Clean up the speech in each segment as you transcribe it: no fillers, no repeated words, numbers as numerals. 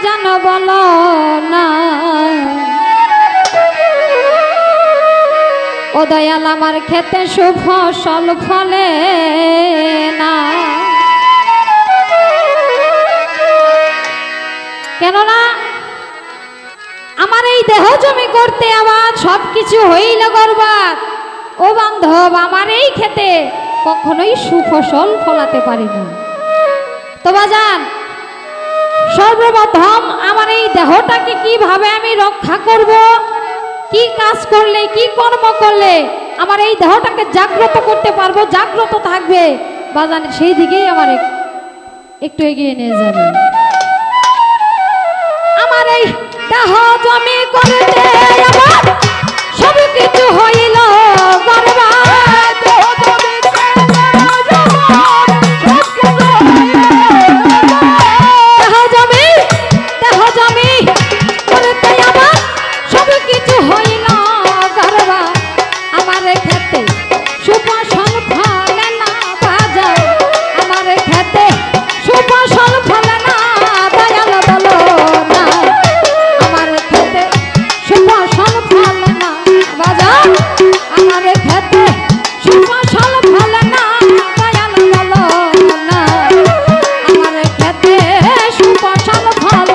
বাজান বলো না ও দয়াল আমার খেতে সুফসল ফলে না কেননা আমার এই দেহ জমি করতে আবার সবকিছু হইল গর্বাত ও বান্ধব আমার এই খেতে কখনোই সুফসল ফলাতে পারি না তো বাজান সর্বপ্রথম আমার এই দেহটাকে কিভাবে আমি রক্ষা করব কি কাজ করলে কি কর্ম করলে আমার এই দেহটাকে জাগ্রত করতে পারবো জাগ্রত থাকবে বাজান সেই দিকেই আমার একটু এগিয়ে নিয়ে যাবে আমার এই দেহ জমি করতে আমার সব কিছু হইল বরবাদ দেহ জমি করতে আমার সব কিছু হইল বরবাদ আমার খেতে সুফসল ফলে না বাজার আমার খেতে সুফসল ফলে না দয়াল বলো না আমার খেতে সুফসল ফলে না বাজার আমার খেতে সুফসল ফলে না দয়াল বলো না আমার খেতে সুফসল ফলে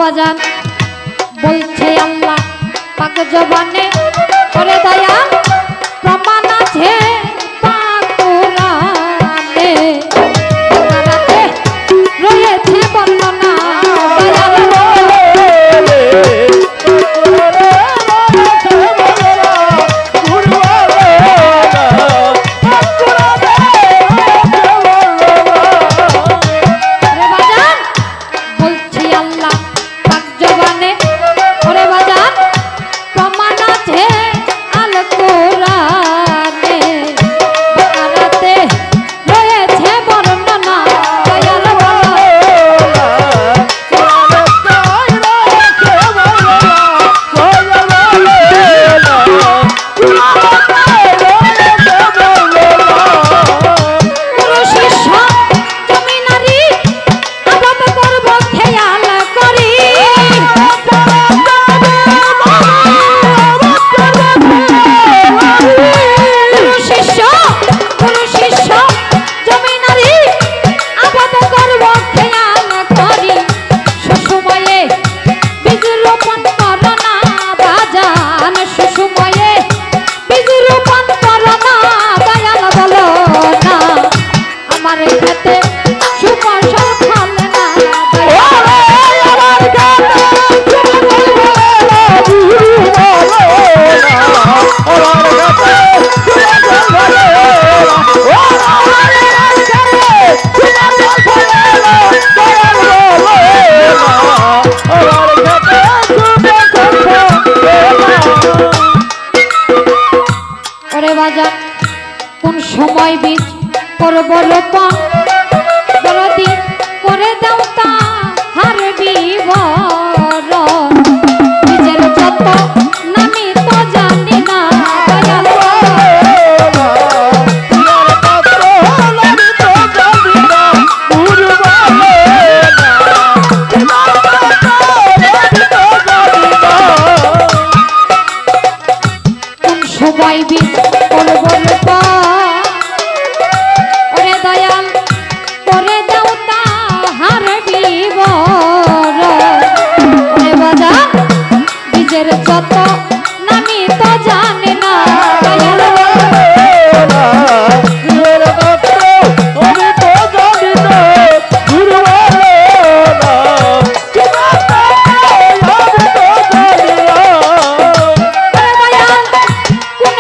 বাজান বলছে আল্লাহ পাক জবানে করে দয়াল প্রমাণ আছে পাক কোরআনে বাংলাতে রয়েছে বর্ণনা দয়াল কোন সময় বীজ করব রোপণ বলদি করে দাও তা হার বিবরণ নিজের যত নামি তো জানি না দয়াল কোন সময় বীজ করব রোপণ যত নামি তো জানে না কোন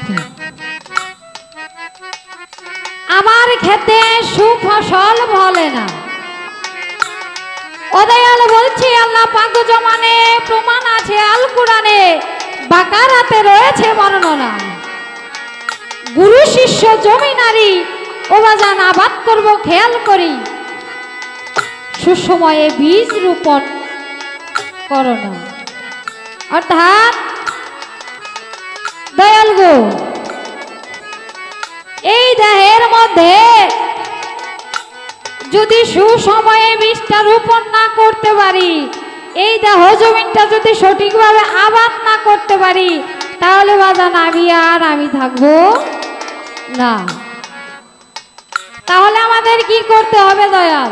আস্তে আমার খেতে সুফসল ফলে না। ও দয়াল বলছি আল্লাহ পাক জমানে প্রমাণ আছে আল কুরআনে, বাকারাতে রয়েছে বর্ণনা। গুরু শিষ্য জমি নারী ও বাজান আবাদ করব খেয়াল করি, সুসময়ে বীজ রোপণ করো না। অর্থাৎ দয়াল গো, এই দেহের মধ্যে যদি সুসময়ে বীজটা রোপণ না করতে পারি, এই দেহ জমিনটা যদি সঠিকভাবে আবাদ না করতে পারি, তাহলে বাজান আমি থাকবো না। তাহলে আমাদের কি করতে হবে দয়াল?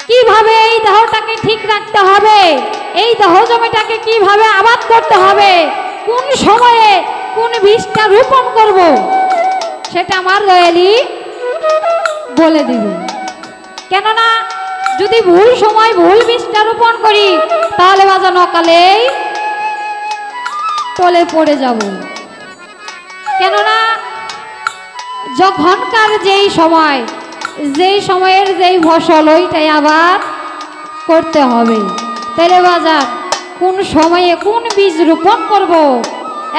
কিভাবে এই দেহটাকে ঠিক রাখতে হবে, এই দেহ জমিটাকে কিভাবে আবাদ করতে হবে, কোন সময়ে কোন বীজটা রোপণ করব, সেটা আমার দয়ালি বলে দিবে। কেননা যদি ভুল সময় ভুল বীজটা রোপণ করি, তাহলে বাজান অকালেই তলে পড়ে যাব। কেননা যখনকার যেই সময়ের যেই ফসল ওইটাই আবাদ করতে হবে। তাহলে বাজার কোন সময়ে কোন বীজ রোপণ করব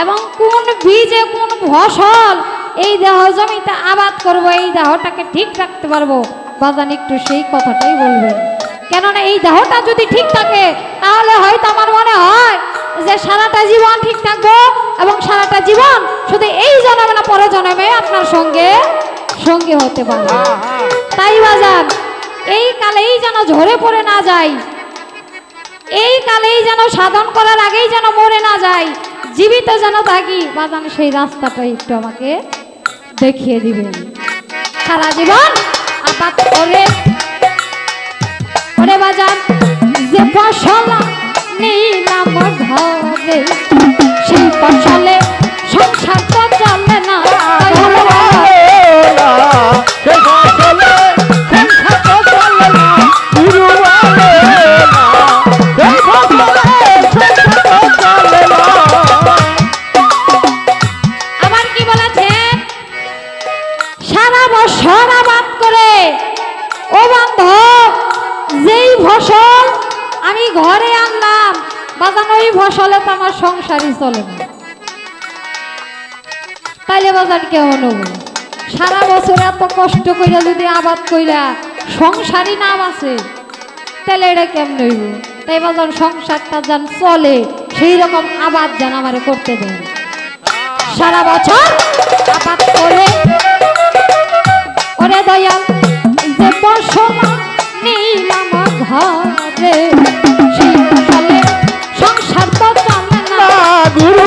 এবং কোন বীজে কোন ফসল এই দেহ জমিতে আবাদ করব, এই দেহটাকে ঠিক রাখতে পারবো, বাজান একটু সেই কথাটাই বলবেন। কেননা এই দেহটা যদি ঠিক থাকে, তাহলে হয়তো আমার মনে হয় যে সারাটা জীবন ঠিক থাকবো এবং সারাটা জীবন শুধু এই জন্মে না পরে জন্মে আপনার সঙ্গে হতে পারে। তাই বাজান এই কালেই যেন ঝরে পড়ে না যাই, এই কালেই যেন সাধন করার আগেই যেন মরে না যাই, জীবিত যেন থাকি। বাজান সেই রাস্তাটা একটু আমাকে দেখিয়ে দিবেন। সারা জীবন আবাদ করে ওরে বাজান যে ফসল নিলাম ঘরে, সেই ফসলে সংসার তো চলে না। আবার কি বলেছেন? সারা বছর আবাদ করে ও বান্ধব যেই ফসল আমি ঘরে আনলাম, বাজান ওই ফসলে তো আমার সংসারই চলে না। তাইলে বাজান কেমন হবো? সারা বছর এত কষ্ট কইরা যদি আবাদ কইরা সংসারই না বাঁচে, তাহলে এটা কেমন হইব? তাই বাজান সংসারটা যেন চলে সেই রকম আবাদ যেন আমার করতে দেন। সারা বছর আবাদ করে ওরে দয়াল যে ফসল নিলাম ঘরে, সেই ফসলে সংসার তো চলে না। গুরু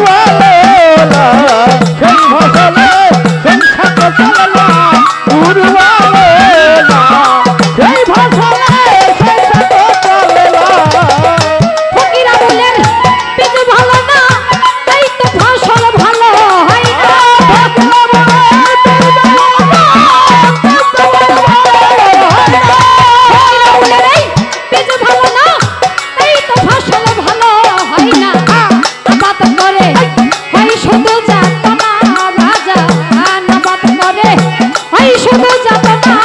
ফকিরা বলেন বীজ ভালো না, তাই তো ফসল ভালো হয় না। বীজ ভালো না, তাই তো ফসল ভালো হয় না। আবাদ করে হয় শুধু যাত না রাজা, আবাদ করে হয় শুধু যাত না।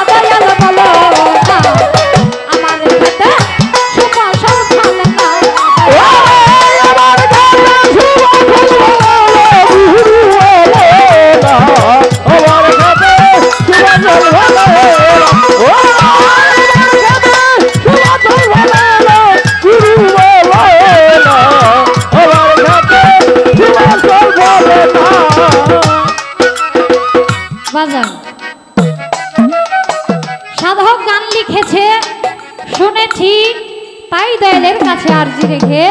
দয়াল বলো না আমার খেতে সুফসল ফলে না। বাজান সাধক গান লিখেছে শুনেছি, তাই দয়ালের কাছে আরজি রেখে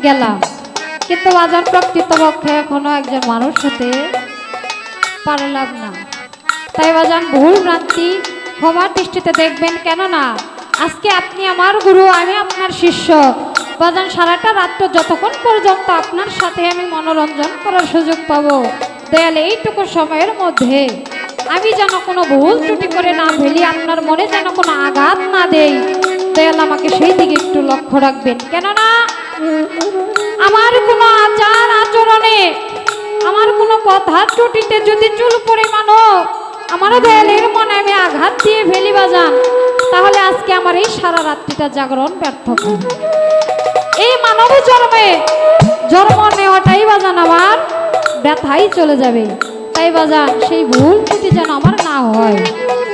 গেলাম। কিন্তু বাজান প্রকৃতপক্ষে এখনো একজন মানুষ হতে পারলাম না। তাই বাজান ভুল ভ্রান্তি ক্ষমার দৃষ্টিতে দেখবেন। কেননা আজকে আপনি আমার গুরু, আমি আপনার শিষ্য। বাজান সারাটা রাত্র যতক্ষণ পর্যন্ত আপনার সাথে আমি মনোরঞ্জন করার সুযোগ পাবো, দয়াল এইটুকু সময়ের মধ্যে আমি যেন কোনো ভুল ত্রুটি করে না ফেলি, আপনার মনে যেন কোনো আঘাত না দেই, দয়াল আমাকে সেই দিকে একটু লক্ষ্য রাখবেন। কেননা আমার কোনো আচার আচরণে, আমার কোনো কথার ত্রুটিতে যদি চুল পরিমাণও আমারও দয়ালের মনে আমি আঘাত দিয়ে ফেলি বাজান, তাহলে আজকে আমার এই সারা রাত্রিটা জাগরণ ব্যর্থ হবে। এই মানব জন্মে জন্ম নেওয়াটাই বাজান আমার ব্যথাই চলে যাবে। তাই বাজান সেই ভুল ত্রুটি যেন আমার না হয়,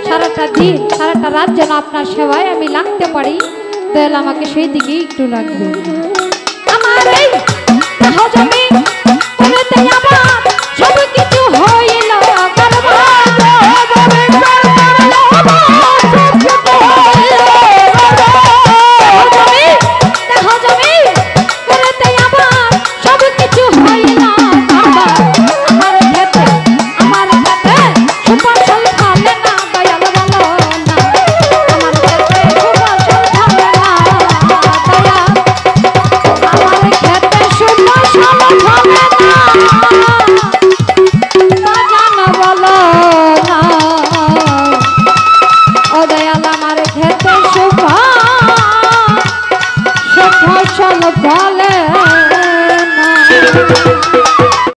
সারাটা দিন সারাটা রাত যেন আপনার সেবায় আমি লাগতে পারি, তাহলে আমাকে সেই দিকেই একটু লাগবে। আমার এই দেহ জমি করেতে আমার সব কিছু হইল ফলে না।